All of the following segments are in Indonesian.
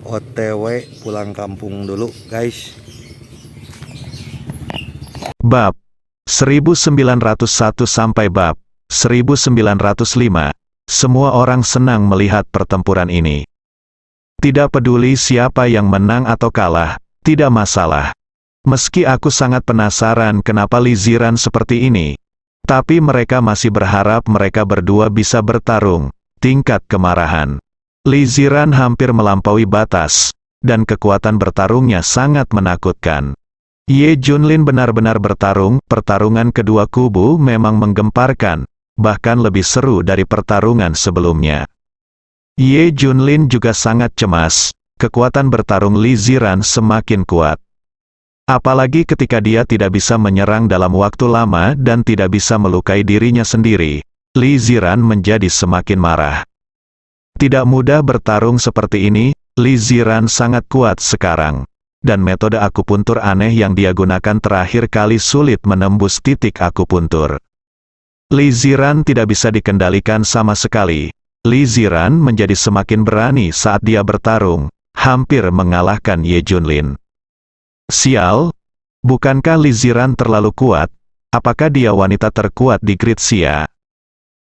OTW pulang kampung dulu guys. Bab 1901 sampai bab 1905. Semua orang senang melihat pertempuran ini. Tidak peduli siapa yang menang atau kalah, tidak masalah. Meski aku sangat penasaran kenapa Li Ziran seperti ini, tapi mereka masih berharap mereka berdua bisa bertarung. Tingkat kemarahan Li Ziran hampir melampaui batas, dan kekuatan bertarungnya sangat menakutkan. Ye Junlin benar-benar bertarung. Pertarungan kedua kubu memang menggemparkan, bahkan lebih seru dari pertarungan sebelumnya. Ye Junlin juga sangat cemas. Kekuatan bertarung Li Ziran semakin kuat. Apalagi ketika dia tidak bisa menyerang dalam waktu lama dan tidak bisa melukai dirinya sendiri, Li Ziran menjadi semakin marah. Tidak mudah bertarung seperti ini. Li Ziran sangat kuat sekarang. Dan metode akupuntur aneh yang dia gunakan terakhir kali sulit menembus titik akupuntur. Li Ziran tidak bisa dikendalikan sama sekali. Li Ziran menjadi semakin berani saat dia bertarung, hampir mengalahkan Ye Junlin. Sial, bukankah Li Ziran terlalu kuat? Apakah dia wanita terkuat di Gritsia?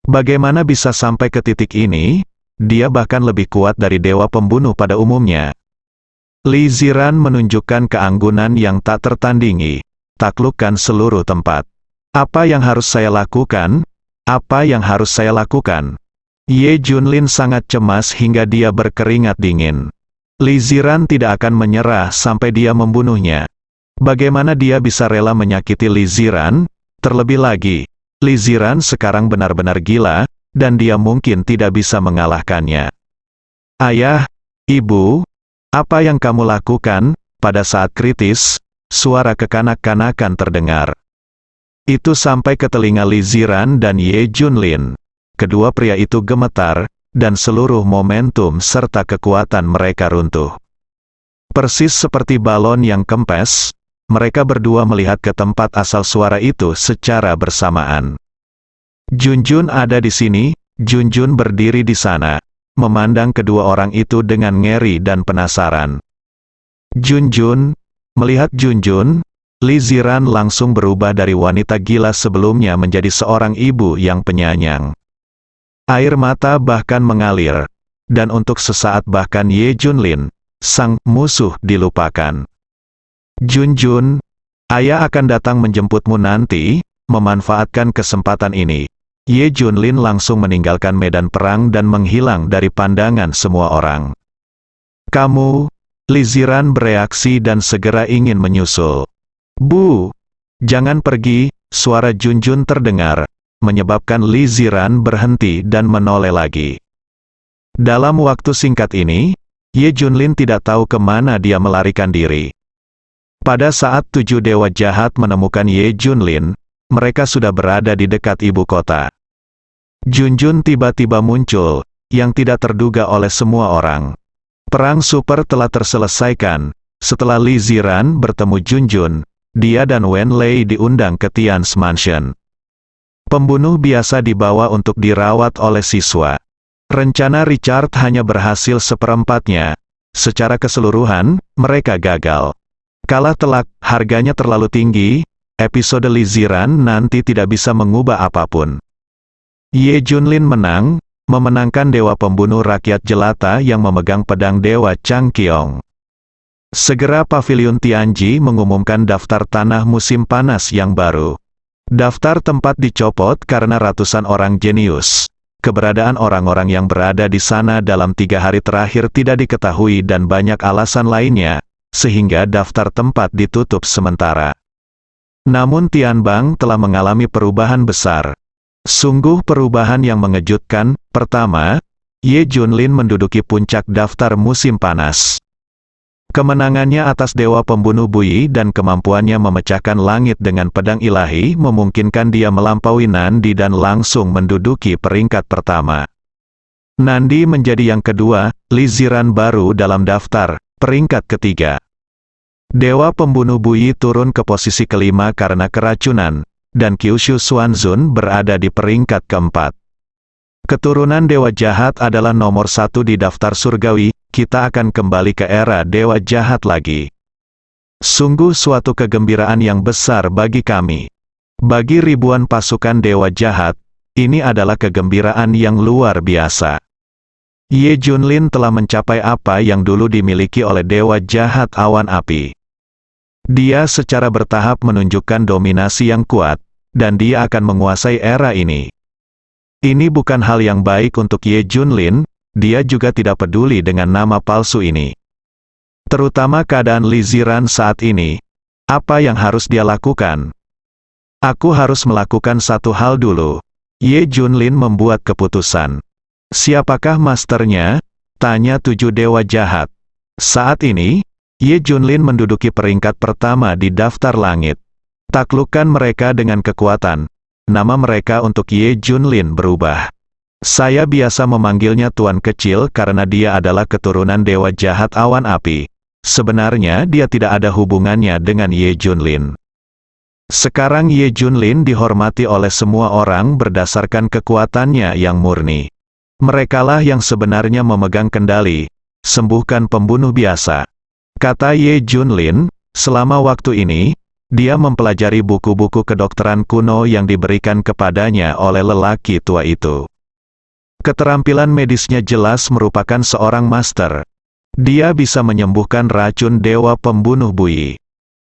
Bagaimana bisa sampai ke titik ini? Dia bahkan lebih kuat dari dewa pembunuh pada umumnya. Li Ziran menunjukkan keanggunan yang tak tertandingi. Taklukkan seluruh tempat. Apa yang harus saya lakukan? Apa yang harus saya lakukan? Ye Junlin sangat cemas hingga dia berkeringat dingin. Li Ziran tidak akan menyerah sampai dia membunuhnya. Bagaimana dia bisa rela menyakiti Li Ziran? Terlebih lagi, Li Ziran sekarang benar-benar gila, dan dia mungkin tidak bisa mengalahkannya. Ayah, ibu, apa yang kamu lakukan? Pada saat kritis, suara kekanak-kanakan terdengar. Itu sampai ke telinga Li Ziran dan Ye Junlin. Kedua pria itu gemetar, dan seluruh momentum serta kekuatan mereka runtuh. Persis seperti balon yang kempes, mereka berdua melihat ke tempat asal suara itu secara bersamaan. Junjun ada di sini. Junjun berdiri di sana, memandang kedua orang itu dengan ngeri dan penasaran. Junjun, melihat Junjun, Li Ziran langsung berubah dari wanita gila sebelumnya menjadi seorang ibu yang penyayang. Air mata bahkan mengalir, dan untuk sesaat bahkan Ye Junlin, sang musuh, dilupakan. Junjun, ayah akan datang menjemputmu nanti. Memanfaatkan kesempatan ini, Ye Junlin langsung meninggalkan medan perang dan menghilang dari pandangan semua orang. Kamu, Li Ziran bereaksi dan segera ingin menyusul. Bu, jangan pergi, suara Junjun terdengar, menyebabkan Li Ziran berhenti dan menoleh lagi. Dalam waktu singkat ini, Ye Junlin tidak tahu kemana dia melarikan diri. Pada saat 7 dewa jahat menemukan Ye Junlin, mereka sudah berada di dekat ibu kota. Junjun tiba-tiba muncul, yang tidak terduga oleh semua orang. Perang super telah terselesaikan. Setelah Li Ziran bertemu Junjun, dia dan Wen Lei diundang ke Tian's Mansion. Pembunuh biasa dibawa untuk dirawat oleh siswa. Rencana Richard hanya berhasil seperempatnya. Secara keseluruhan, mereka gagal. Kalah telak, harganya terlalu tinggi. Episode Li Ziran nanti tidak bisa mengubah apapun. Ye Junlin menang, memenangkan dewa pembunuh rakyat jelata yang memegang pedang dewa Changqiong. Segera Pavilion Tianji mengumumkan daftar tanah musim panas yang baru. Daftar tempat dicopot karena ratusan orang jenius. Keberadaan orang-orang yang berada di sana dalam 3 hari terakhir tidak diketahui dan banyak alasan lainnya, sehingga daftar tempat ditutup sementara. Namun Tianbang telah mengalami perubahan besar. Sungguh perubahan yang mengejutkan. Pertama, Ye Junlin menduduki puncak daftar musim panas. Kemenangannya atas dewa pembunuh Bui dan kemampuannya memecahkan langit dengan pedang ilahi memungkinkan dia melampaui Nandi dan langsung menduduki peringkat pertama. Nandi menjadi yang kedua, Li Ziran baru dalam daftar, peringkat ketiga. Dewa pembunuh Bui turun ke posisi kelima karena keracunan, dan Kyushu Xuanzun berada di peringkat keempat. Keturunan dewa jahat adalah nomor 1 di daftar surgawi. kita akan kembali ke era dewa jahat lagi. Sungguh suatu kegembiraan yang besar bagi kami. Bagi ribuan pasukan dewa jahat, ini adalah kegembiraan yang luar biasa. Ye Junlin telah mencapai apa yang dulu dimiliki oleh dewa jahat awan api. Dia secara bertahap menunjukkan dominasi yang kuat, dan dia akan menguasai era ini. Ini bukan hal yang baik untuk Ye Junlin, dia juga tidak peduli dengan nama palsu ini. Terutama keadaan Li Ziran saat ini. Apa yang harus dia lakukan? Aku harus melakukan satu hal dulu. Ye Junlin membuat keputusan. Siapakah masternya? Tanya 7 dewa jahat. Saat ini, Ye Junlin menduduki peringkat pertama di daftar langit. Taklukkan mereka dengan kekuatan. Nama mereka untuk Ye Junlin berubah. Saya biasa memanggilnya Tuan Kecil karena dia adalah keturunan dewa jahat awan api. Sebenarnya dia tidak ada hubungannya dengan Ye Junlin. Sekarang Ye Junlin dihormati oleh semua orang berdasarkan kekuatannya yang murni. Merekalah yang sebenarnya memegang kendali. Sembuhkan pembunuh biasa. Kata Ye Junlin, selama waktu ini, dia mempelajari buku-buku kedokteran kuno yang diberikan kepadanya oleh lelaki tua itu. Keterampilan medisnya jelas merupakan seorang master. Dia bisa menyembuhkan racun dewa pembunuh buih.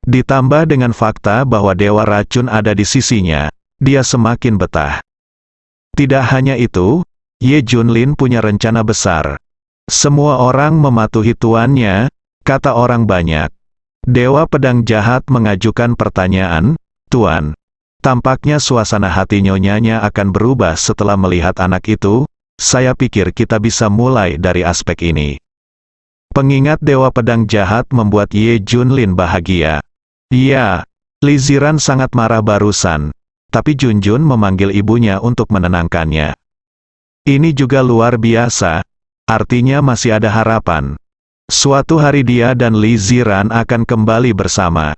Ditambah dengan fakta bahwa dewa racun ada di sisinya, dia semakin betah. Tidak hanya itu, Ye Junlin punya rencana besar. Semua orang mematuhi tuannya, kata orang banyak. Dewa pedang jahat mengajukan pertanyaan, Tuan. Tampaknya suasana hati nyonyanya akan berubah setelah melihat anak itu. Saya pikir kita bisa mulai dari aspek ini. Pengingat dewa pedang jahat membuat Ye Junlin bahagia. Iya, Li Ziran sangat marah barusan. Tapi Junjun memanggil ibunya untuk menenangkannya. Ini juga luar biasa, artinya masih ada harapan. Suatu hari dia dan Li Ziran akan kembali bersama.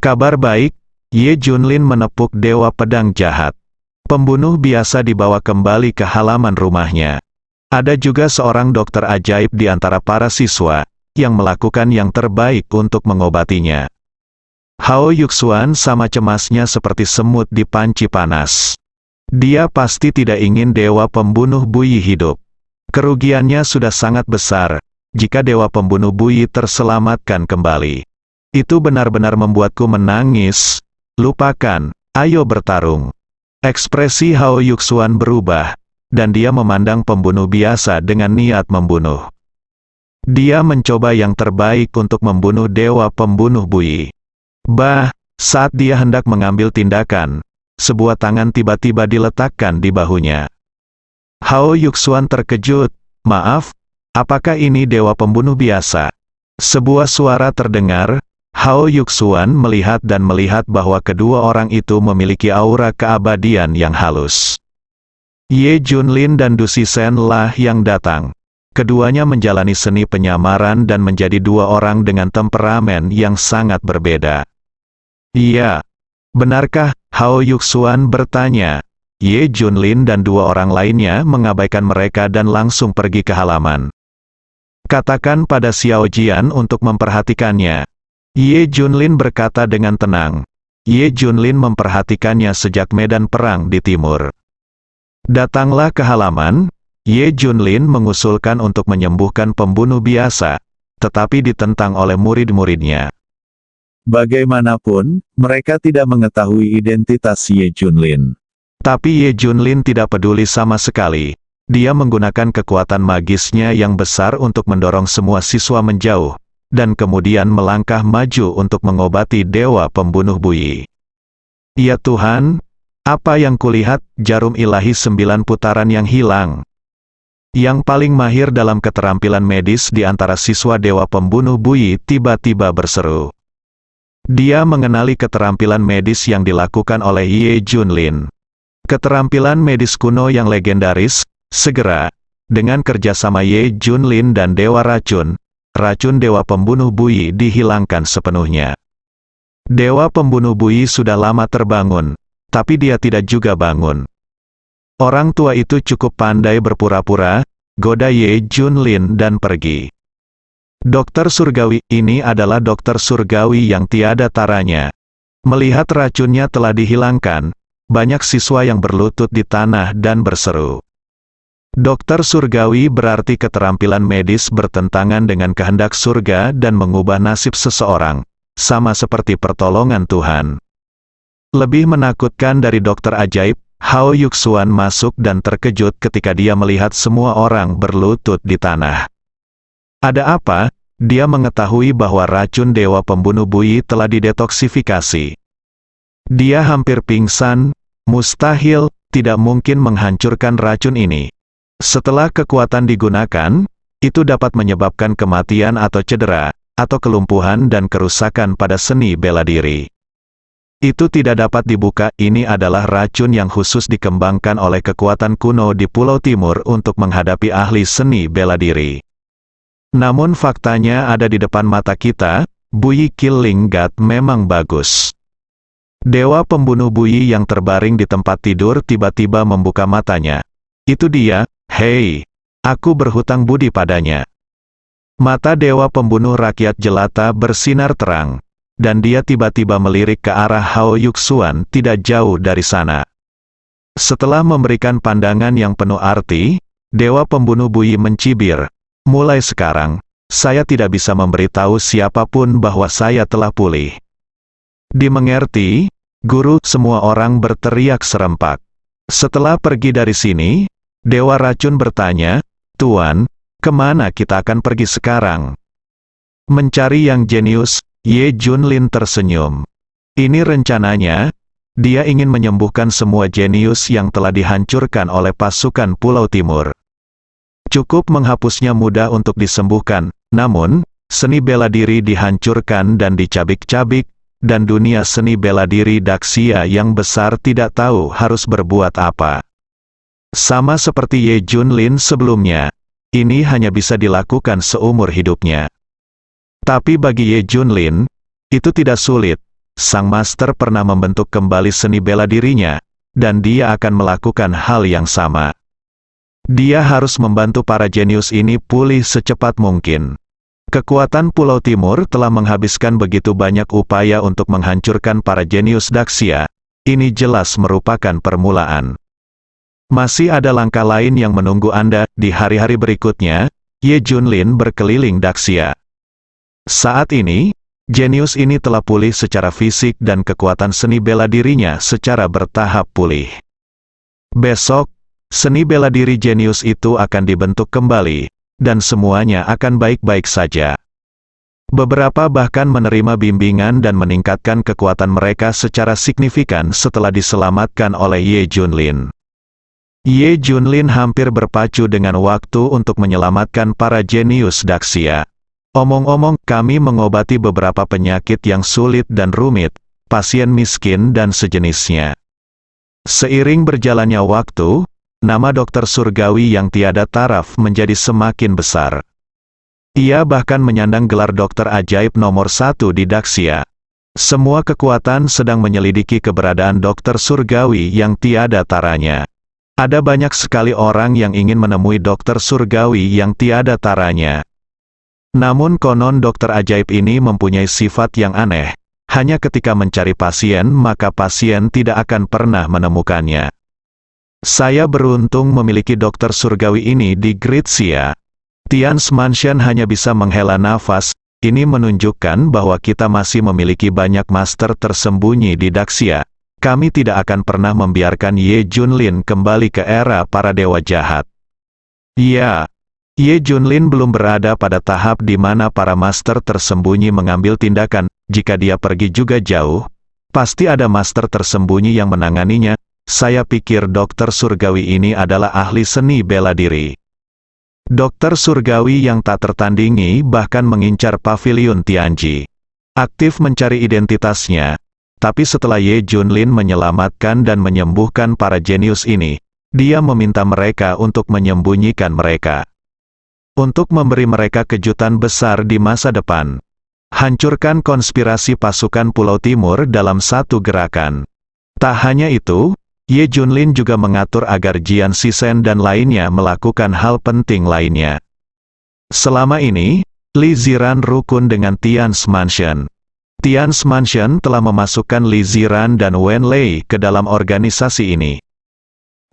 Kabar baik, Ye Junlin menepuk dewa pedang jahat. Pembunuh biasa dibawa kembali ke halaman rumahnya. Ada juga seorang dokter ajaib di antara para siswa, yang melakukan yang terbaik untuk mengobatinya. Hao Yuxuan sama cemasnya seperti semut di panci panas. Dia pasti tidak ingin dewa pembunuh buih hidup. Kerugiannya sudah sangat besar, jika dewa pembunuh buih terselamatkan kembali. Itu benar-benar membuatku menangis. Lupakan, ayo bertarung. Ekspresi Hao Yuxuan berubah, dan dia memandang pembunuh biasa dengan niat membunuh. Dia mencoba yang terbaik untuk membunuh dewa pembunuh buih. Saat dia hendak mengambil tindakan, sebuah tangan tiba-tiba diletakkan di bahunya. Hao Yuxuan terkejut. Maaf, apakah ini dewa pembunuh biasa? Sebuah suara terdengar. Hao Yuxuan melihat bahwa kedua orang itu memiliki aura keabadian yang halus. Ye Junlin dan Du Sisen lah yang datang. Keduanya menjalani seni penyamaran dan menjadi dua orang dengan temperamen yang sangat berbeda. Iya, benarkah? Hao Yuxuan bertanya. Ye Junlin dan dua orang lainnya mengabaikan mereka dan langsung pergi ke halaman. Katakan pada Xiao Jian untuk memperhatikannya. Ye Junlin berkata dengan tenang. Ye Junlin memperhatikannya sejak medan perang di timur. Datanglah ke halaman. Ye Junlin mengusulkan untuk menyembuhkan pembunuh biasa, tetapi ditentang oleh murid-muridnya. Bagaimanapun, mereka tidak mengetahui identitas Ye Junlin. Tapi Ye Junlin tidak peduli sama sekali. Dia menggunakan kekuatan magisnya yang besar untuk mendorong semua siswa menjauh, dan kemudian melangkah maju untuk mengobati dewa pembunuh buih. Ya Tuhan, apa yang kulihat? Jarum ilahi 9 putaran yang hilang. Yang paling mahir dalam keterampilan medis di antara siswa dewa pembunuh buih tiba-tiba berseru. Dia mengenali keterampilan medis yang dilakukan oleh Ye Junlin. Keterampilan medis kuno yang legendaris. Segera, dengan kerjasama Ye Junlin dan Dewa Racun, racun dewa pembunuh buih dihilangkan sepenuhnya. Dewa pembunuh buih sudah lama terbangun, tapi dia tidak juga bangun. Orang tua itu cukup pandai berpura-pura, goda Ye Junlin dan pergi. Dokter surgawi ini adalah dokter surgawi yang tiada taranya. Melihat racunnya telah dihilangkan, banyak siswa yang berlutut di tanah dan berseru. Dokter surgawi berarti keterampilan medis bertentangan dengan kehendak surga dan mengubah nasib seseorang, sama seperti pertolongan Tuhan. Lebih menakutkan dari dokter ajaib, Hao Yuxuan masuk dan terkejut ketika dia melihat semua orang berlutut di tanah. Ada apa? Dia mengetahui bahwa racun dewa pembunuh buyi telah didetoksifikasi. Dia hampir pingsan, mustahil, tidak mungkin menghancurkan racun ini. Setelah kekuatan digunakan, itu dapat menyebabkan kematian atau cedera, atau kelumpuhan dan kerusakan pada seni bela diri. Itu tidak dapat dibuka, ini adalah racun yang khusus dikembangkan oleh kekuatan kuno di Pulau Timur untuk menghadapi ahli seni bela diri. Namun faktanya ada di depan mata kita, buyi Killing God memang bagus. Dewa pembunuh buyi yang terbaring di tempat tidur tiba-tiba membuka matanya. Itu dia, hei, aku berhutang budi padanya. Mata dewa pembunuh rakyat jelata bersinar terang, dan dia tiba-tiba melirik ke arah Hao Yuxuan tidak jauh dari sana. Setelah memberikan pandangan yang penuh arti, dewa pembunuh buyi mencibir. Mulai sekarang, saya tidak bisa memberitahu siapapun bahwa saya telah pulih. Dimengerti, guru, semua orang berteriak serempak. Setelah pergi dari sini, dewa racun bertanya, Tuan, kemana kita akan pergi sekarang? Mencari yang jenius, Ye Junlin tersenyum. Ini rencananya, dia ingin menyembuhkan semua jenius yang telah dihancurkan oleh pasukan Pulau Timur. Cukup menghapusnya mudah untuk disembuhkan, namun, seni bela diri dihancurkan dan dicabik-cabik, dan dunia seni bela diri Daxia yang besar tidak tahu harus berbuat apa. Sama seperti Ye Junlin sebelumnya, ini hanya bisa dilakukan seumur hidupnya. Tapi bagi Ye Junlin, itu tidak sulit. Sang master pernah membentuk kembali seni bela dirinya, dan dia akan melakukan hal yang sama. Dia harus membantu para jenius ini pulih secepat mungkin. Kekuatan Pulau Timur telah menghabiskan begitu banyak upaya untuk menghancurkan para jenius Daxia. Ini jelas merupakan permulaan. Masih ada langkah lain yang menunggu Anda. Di hari-hari berikutnya, Ye Junlin berkeliling Daxia. Saat ini, jenius ini telah pulih secara fisik dan kekuatan seni bela dirinya secara bertahap pulih. Besok, seni bela diri jenius itu akan dibentuk kembali, dan semuanya akan baik-baik saja. Beberapa bahkan menerima bimbingan dan meningkatkan kekuatan mereka secara signifikan setelah diselamatkan oleh Ye Junlin. Ye Junlin hampir berpacu dengan waktu untuk menyelamatkan para jenius Daxia. Omong-omong, kami mengobati beberapa penyakit yang sulit dan rumit, pasien miskin dan sejenisnya. Seiring berjalannya waktu, nama dokter surgawi yang tiada taraf menjadi semakin besar. Ia bahkan menyandang gelar dokter ajaib nomor 1 di Daxia. Semua kekuatan sedang menyelidiki keberadaan dokter surgawi yang tiada taranya. Ada banyak sekali orang yang ingin menemui dokter surgawi yang tiada taranya. Namun konon dokter ajaib ini mempunyai sifat yang aneh. Hanya ketika mencari pasien maka pasien tidak akan pernah menemukannya. Saya beruntung memiliki dokter surgawi ini di Gritsia. Tian's Mansion hanya bisa menghela nafas. Ini menunjukkan bahwa kita masih memiliki banyak master tersembunyi di Daxia. Kami tidak akan pernah membiarkan Ye Junlin kembali ke era para dewa jahat. Ya, Ye Junlin belum berada pada tahap di mana para master tersembunyi mengambil tindakan. Jika dia pergi juga jauh, pasti ada master tersembunyi yang menanganinya. Saya pikir dokter surgawi ini adalah ahli seni bela diri. Dokter surgawi yang tak tertandingi bahkan mengincar paviliun Tianji. Aktif mencari identitasnya. Tapi setelah Ye Junlin menyelamatkan dan menyembuhkan para jenius ini, dia meminta mereka untuk menyembunyikan mereka. Untuk memberi mereka kejutan besar di masa depan. Hancurkan konspirasi pasukan Pulau Timur dalam satu gerakan. Tak hanya itu, Ye Junlin juga mengatur agar Jian Shisen dan lainnya melakukan hal penting lainnya. Selama ini, Li Ziran rukun dengan Tian's Mansion. Tian's Mansion telah memasukkan Li Ziran dan Wen Lei ke dalam organisasi ini.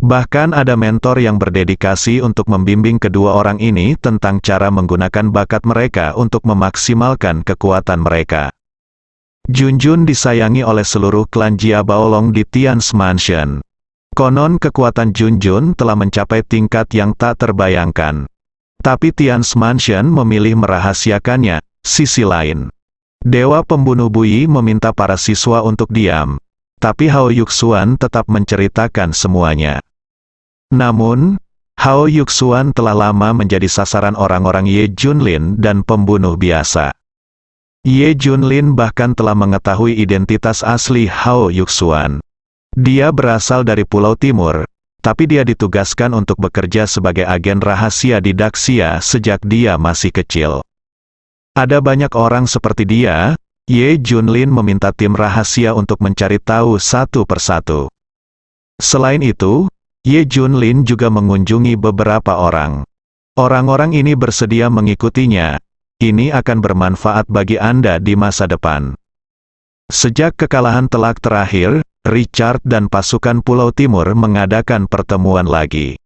Bahkan ada mentor yang berdedikasi untuk membimbing kedua orang ini tentang cara menggunakan bakat mereka untuk memaksimalkan kekuatan mereka. Junjun disayangi oleh seluruh klan Jia Baolong di Tian's Mansion. Konon kekuatan Junjun telah mencapai tingkat yang tak terbayangkan. Tapi Tian's Mansion memilih merahasiakannya. Sisi lain, Dewa Pembunuh Bui meminta para siswa untuk diam. Tapi Hao Yuxuan tetap menceritakan semuanya. Namun, Hao Yuxuan telah lama menjadi sasaran orang-orang Ye Junlin dan pembunuh biasa. Ye Junlin bahkan telah mengetahui identitas asli Hao Yuxuan. Dia berasal dari Pulau Timur, tapi dia ditugaskan untuk bekerja sebagai agen rahasia di Daxia sejak dia masih kecil. Ada banyak orang seperti dia. Ye Junlin meminta tim rahasia untuk mencari tahu satu persatu. Selain itu, Ye Junlin juga mengunjungi beberapa orang. Orang-orang ini bersedia mengikutinya. Ini akan bermanfaat bagi Anda di masa depan. Sejak kekalahan telak terakhir, Richard dan pasukan Pulau Timur mengadakan pertemuan lagi.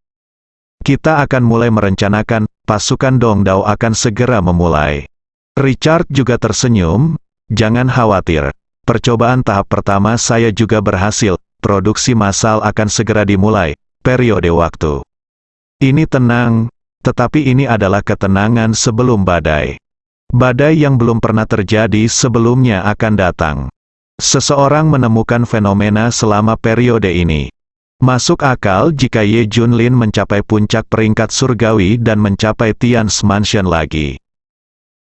Kita akan mulai merencanakan, pasukan Dongdao akan segera memulai. Richard juga tersenyum. Jangan khawatir. Percobaan tahap pertama saya juga berhasil. Produksi massal akan segera dimulai. Periode waktu ini tenang, tetapi ini adalah ketenangan sebelum badai. Badai yang belum pernah terjadi sebelumnya akan datang. Seseorang menemukan fenomena selama periode ini. Masuk akal jika Ye Junlin mencapai puncak peringkat surgawi dan mencapai Tian's Mansion lagi.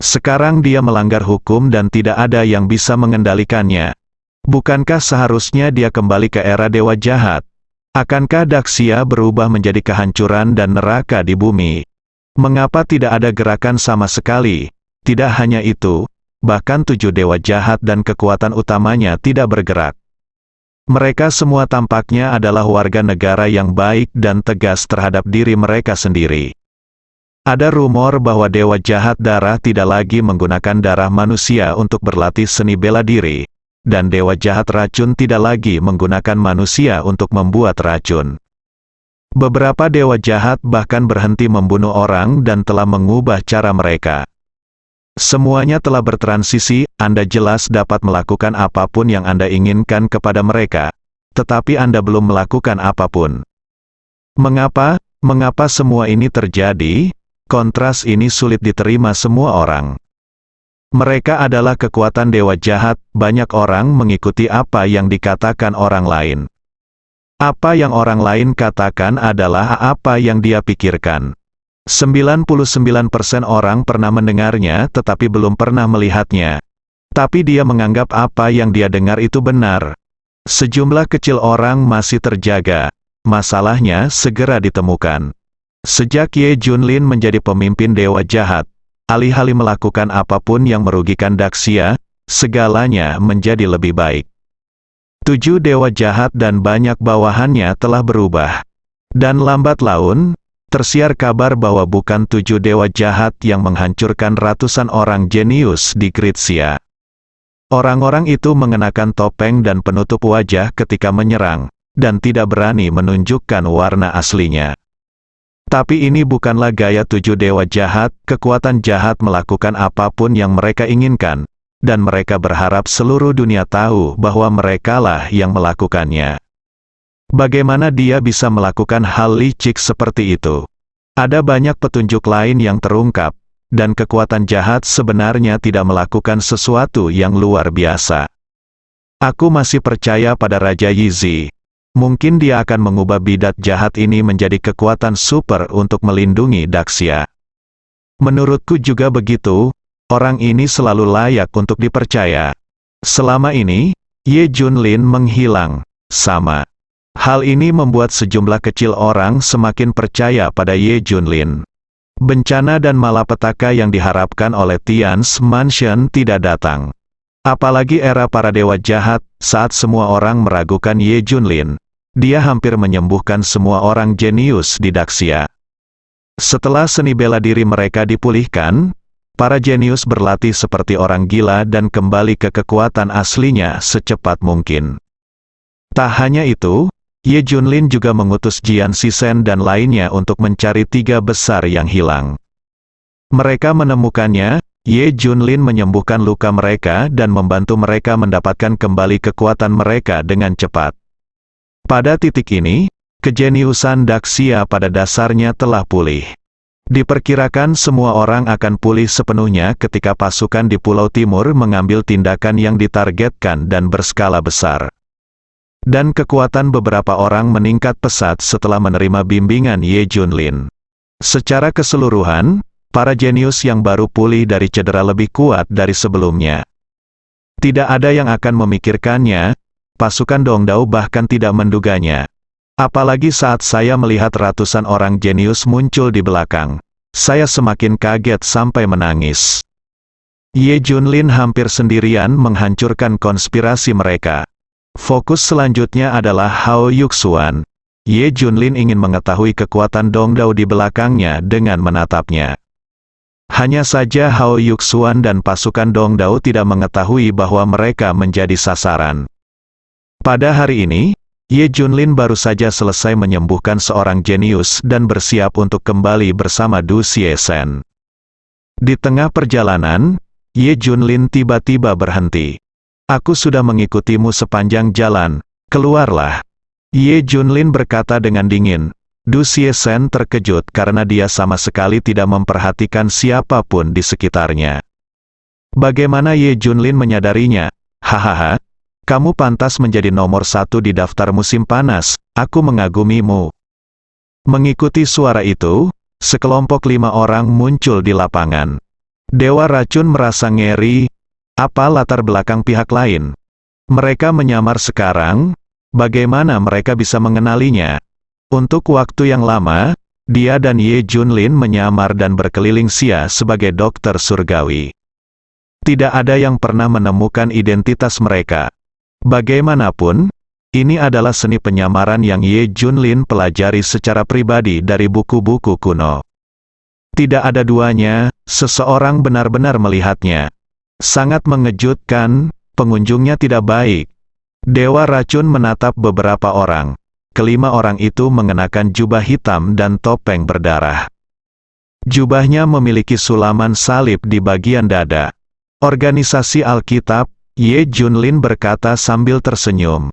Sekarang dia melanggar hukum dan tidak ada yang bisa mengendalikannya. Bukankah seharusnya dia kembali ke era Dewa Jahat? Akankah Daxia berubah menjadi kehancuran dan neraka di bumi? Mengapa tidak ada gerakan sama sekali? Tidak hanya itu, bahkan 7 Dewa Jahat dan kekuatan utamanya tidak bergerak. Mereka semua tampaknya adalah warga negara yang baik dan tegas terhadap diri mereka sendiri. Ada rumor bahwa Dewa Jahat Darah tidak lagi menggunakan darah manusia untuk berlatih seni bela diri, dan Dewa Jahat Racun tidak lagi menggunakan manusia untuk membuat racun. Beberapa Dewa Jahat bahkan berhenti membunuh orang dan telah mengubah cara mereka. Semuanya telah bertransisi. Anda jelas dapat melakukan apapun yang Anda inginkan kepada mereka, tetapi Anda belum melakukan apapun. Mengapa? Mengapa semua ini terjadi? Kontras ini sulit diterima semua orang. Mereka adalah kekuatan Dewa Jahat. Banyak orang mengikuti apa yang dikatakan orang lain. Apa yang orang lain katakan adalah apa yang dia pikirkan. 99% orang pernah mendengarnya tetapi belum pernah melihatnya. Tapi dia menganggap apa yang dia dengar itu benar. Sejumlah kecil orang masih terjaga. Masalahnya segera ditemukan. Sejak Ye Junlin menjadi pemimpin Dewa Jahat, alih-alih melakukan apapun yang merugikan Daxia, segalanya menjadi lebih baik. 7 Dewa Jahat dan banyak bawahannya telah berubah. Dan lambat laun, tersiar kabar bahwa bukan 7 Dewa Jahat yang menghancurkan ratusan orang jenius di Gritsia. Orang-orang itu mengenakan topeng dan penutup wajah ketika menyerang, dan tidak berani menunjukkan warna aslinya. Tapi ini bukanlah gaya 7 Dewa Jahat. Kekuatan jahat melakukan apapun yang mereka inginkan, dan mereka berharap seluruh dunia tahu bahwa merekalah yang melakukannya. Bagaimana dia bisa melakukan hal licik seperti itu? Ada banyak petunjuk lain yang terungkap, dan kekuatan jahat sebenarnya tidak melakukan sesuatu yang luar biasa. Aku masih percaya pada Raja Yizi. Mungkin dia akan mengubah bidat jahat ini menjadi kekuatan super untuk melindungi Daxia. Menurutku juga begitu. Orang ini selalu layak untuk dipercaya. Selama ini, Ye Junlin menghilang. Sama. Hal ini membuat sejumlah kecil orang semakin percaya pada Ye Junlin. Bencana dan malapetaka yang diharapkan oleh Tian's Mansion tidak datang. Apalagi era para dewa jahat, saat semua orang meragukan Ye Junlin. Dia hampir menyembuhkan semua orang jenius di Daxia. Setelah seni bela diri mereka dipulihkan, para jenius berlatih seperti orang gila dan kembali ke kekuatan aslinya secepat mungkin. Tak hanya itu, Ye Junlin juga mengutus Jian Shisen dan lainnya untuk mencari 3 besar yang hilang. Mereka menemukannya, Ye Junlin menyembuhkan luka mereka dan membantu mereka mendapatkan kembali kekuatan mereka dengan cepat. Pada titik ini, kejeniusan Daxia pada dasarnya telah pulih. Diperkirakan semua orang akan pulih sepenuhnya ketika pasukan di Pulau Timur mengambil tindakan yang ditargetkan dan berskala besar. Dan kekuatan beberapa orang meningkat pesat setelah menerima bimbingan Ye Junlin. Secara keseluruhan, para jenius yang baru pulih dari cedera lebih kuat dari sebelumnya. Tidak ada yang akan memikirkannya, pasukan Dongdao bahkan tidak menduganya. Apalagi saat saya melihat ratusan orang jenius muncul di belakang. Saya semakin kaget sampai menangis. Ye Junlin hampir sendirian menghancurkan konspirasi mereka. Fokus selanjutnya adalah Hao Yuxuan. Ye Junlin ingin mengetahui kekuatan Dongdao di belakangnya dengan menatapnya. Hanya saja Hao Yuxuan dan pasukan Dongdao tidak mengetahui bahwa mereka menjadi sasaran. Pada hari ini, Ye Junlin baru saja selesai menyembuhkan seorang jenius dan bersiap untuk kembali bersama Du Xiesen. Di tengah perjalanan, Ye Junlin tiba-tiba berhenti. Aku sudah mengikutimu sepanjang jalan, keluarlah. Ye Junlin berkata dengan dingin. Du Xiesen terkejut karena dia sama sekali tidak memperhatikan siapapun di sekitarnya. Bagaimana Ye Junlin menyadarinya? Hahaha, kamu pantas menjadi nomor 1 di daftar musim panas, aku mengagumimu. Mengikuti suara itu, sekelompok 5 orang muncul di lapangan. Dewa Racun merasa ngeri. Apa latar belakang pihak lain? Mereka menyamar sekarang, bagaimana mereka bisa mengenalinya? Untuk waktu yang lama, dia dan Ye Junlin menyamar dan berkeliling Xia sebagai dokter surgawi. Tidak ada yang pernah menemukan identitas mereka. Bagaimanapun, ini adalah seni penyamaran yang Ye Junlin pelajari secara pribadi dari buku-buku kuno. Tidak ada duanya, seseorang benar-benar melihatnya. Sangat mengejutkan, pengunjungnya tidak baik. Dewa Racun menatap beberapa orang. Kelima orang itu mengenakan jubah hitam dan topeng berdarah. Jubahnya memiliki sulaman salib di bagian dada. Organisasi Alkitab, Ye Junlin berkata sambil tersenyum.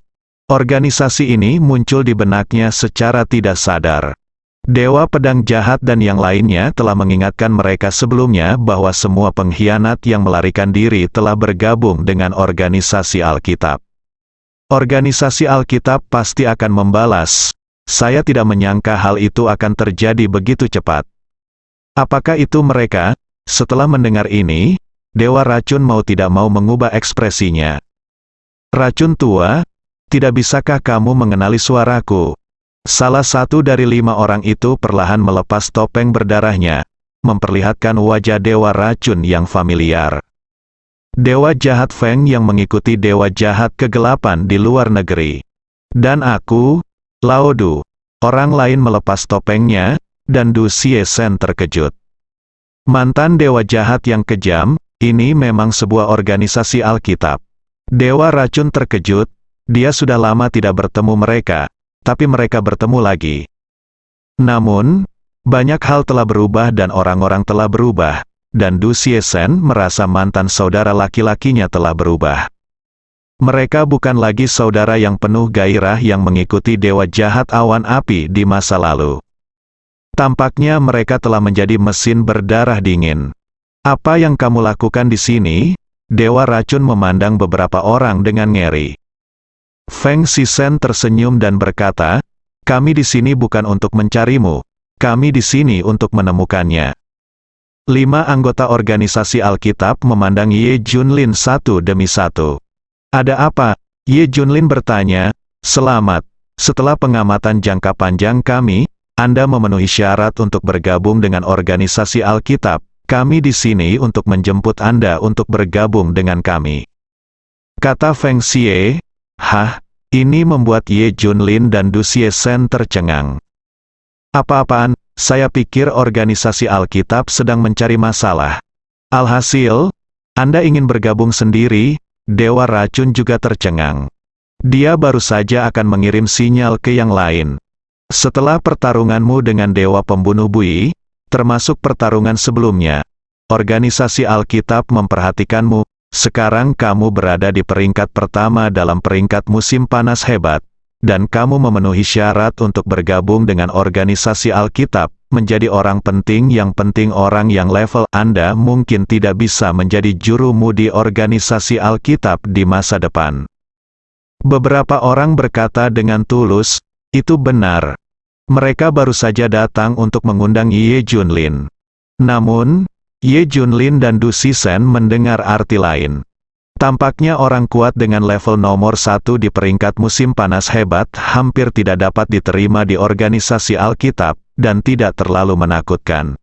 Organisasi ini muncul di benaknya secara tidak sadar. Dewa Pedang Jahat dan yang lainnya telah mengingatkan mereka sebelumnya bahwa semua pengkhianat yang melarikan diri telah bergabung dengan organisasi Alkitab. Organisasi Alkitab pasti akan membalas. Saya tidak menyangka hal itu akan terjadi begitu cepat. Apakah itu mereka? Setelah mendengar ini, Dewa Racun mau tidak mau mengubah ekspresinya. Racun tua, tidak bisakah kamu mengenali suaraku? Salah satu dari 5 orang itu perlahan melepas topeng berdarahnya, memperlihatkan wajah Dewa Racun yang familiar. Dewa Jahat Feng yang mengikuti Dewa Jahat Kegelapan di luar negeri. Dan aku, Lao Du. Orang lain melepas topengnya, dan Du Xiesen terkejut. Mantan Dewa Jahat yang kejam, ini memang sebuah organisasi Alkitab. Dewa Racun terkejut, dia sudah lama tidak bertemu mereka. Tapi mereka bertemu lagi. Namun, banyak hal telah berubah dan orang-orang telah berubah, dan Du Xiesen merasa mantan saudara laki-lakinya telah berubah. Mereka bukan lagi saudara yang penuh gairah yang mengikuti Dewa Jahat Awan Api di masa lalu. Tampaknya mereka telah menjadi mesin berdarah dingin. Apa yang kamu lakukan di sini? Dewa Racun memandang beberapa orang dengan ngeri. Feng Shisen tersenyum dan berkata, kami di sini bukan untuk mencarimu, kami di sini untuk menemukannya. 5 anggota organisasi Alkitab memandang Ye Junlin satu demi satu. Ada apa? Ye Junlin bertanya. Selamat, setelah pengamatan jangka panjang kami, Anda memenuhi syarat untuk bergabung dengan organisasi Alkitab. Kami di sini untuk menjemput Anda untuk bergabung dengan kami. Kata Feng Xie. Hah, ini membuat Ye Junlin dan Du Xiesen tercengang. Apa-apaan, saya pikir organisasi Alkitab sedang mencari masalah. Alhasil, Anda ingin bergabung sendiri. Dewa Racun juga tercengang. Dia baru saja akan mengirim sinyal ke yang lain. Setelah pertarunganmu dengan Dewa Pembunuh Bui, termasuk pertarungan sebelumnya, organisasi Alkitab memperhatikanmu. Sekarang kamu berada di peringkat pertama dalam peringkat musim panas hebat, dan kamu memenuhi syarat untuk bergabung dengan organisasi Alkitab, menjadi orang penting. Yang penting orang yang level Anda mungkin tidak bisa menjadi jurumu di organisasi Alkitab di masa depan. Beberapa orang berkata dengan tulus, itu benar. Mereka baru saja datang untuk mengundang Ye Junlin. Namun, Ye Junlin dan Du Sisen mendengar arti lain. Tampaknya orang kuat dengan level nomor 1 di peringkat musim panas hebat hampir tidak dapat diterima di organisasi Alkitab, dan tidak terlalu menakutkan.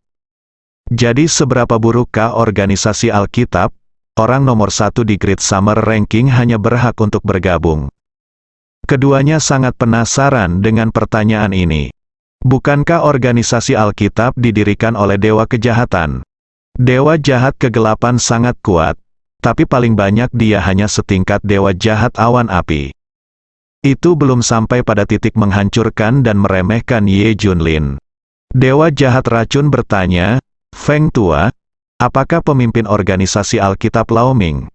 Jadi seberapa burukkah organisasi Alkitab? Orang nomor 1 di Great Summer Ranking hanya berhak untuk bergabung. Keduanya sangat penasaran dengan pertanyaan ini. Bukankah organisasi Alkitab didirikan oleh dewa kejahatan? Dewa jahat kegelapan sangat kuat, tapi paling banyak dia hanya setingkat dewa jahat awan api. Itu belum sampai pada titik menghancurkan dan meremehkan Ye Junlin. Dewa jahat racun bertanya, Feng Tua, apakah pemimpin organisasi Alkitab Laoming?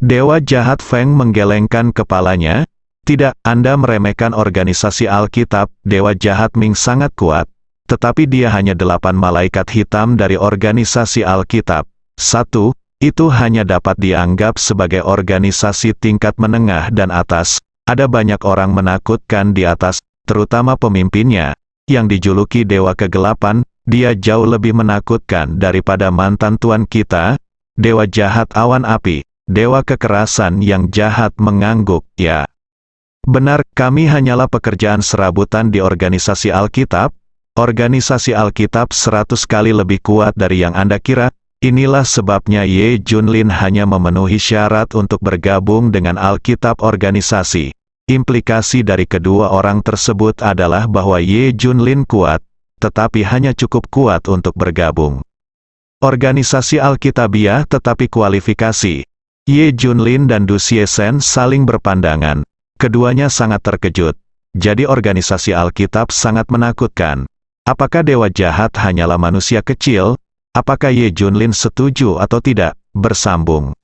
Dewa jahat Feng menggelengkan kepalanya. Tidak, Anda meremehkan organisasi Alkitab. Dewa jahat Ming sangat kuat, tetapi dia hanya 8 malaikat hitam dari organisasi Alkitab. 1. Itu hanya dapat dianggap sebagai organisasi tingkat menengah dan atas. Ada banyak orang menakutkan di atas, terutama pemimpinnya, yang dijuluki Dewa Kegelapan. Dia jauh lebih menakutkan daripada mantan tuan kita, Dewa Jahat Awan Api, Dewa Kekerasan yang jahat mengangguk. Ya, benar, kami hanyalah pekerjaan serabutan di organisasi Alkitab. Organisasi Alkitab 100 kali lebih kuat dari yang Anda kira. Inilah sebabnya Ye Junlin hanya memenuhi syarat untuk bergabung dengan Alkitab organisasi. Implikasi dari kedua orang tersebut adalah bahwa Ye Junlin kuat, tetapi hanya cukup kuat untuk bergabung. Organisasi Alkitabiah tetapi kualifikasi. Ye Junlin dan Du Siesen saling berpandangan. Keduanya sangat terkejut. Jadi organisasi Alkitab sangat menakutkan. Apakah dewa jahat hanyalah manusia kecil? Apakah Ye Junlin setuju atau tidak? Bersambung.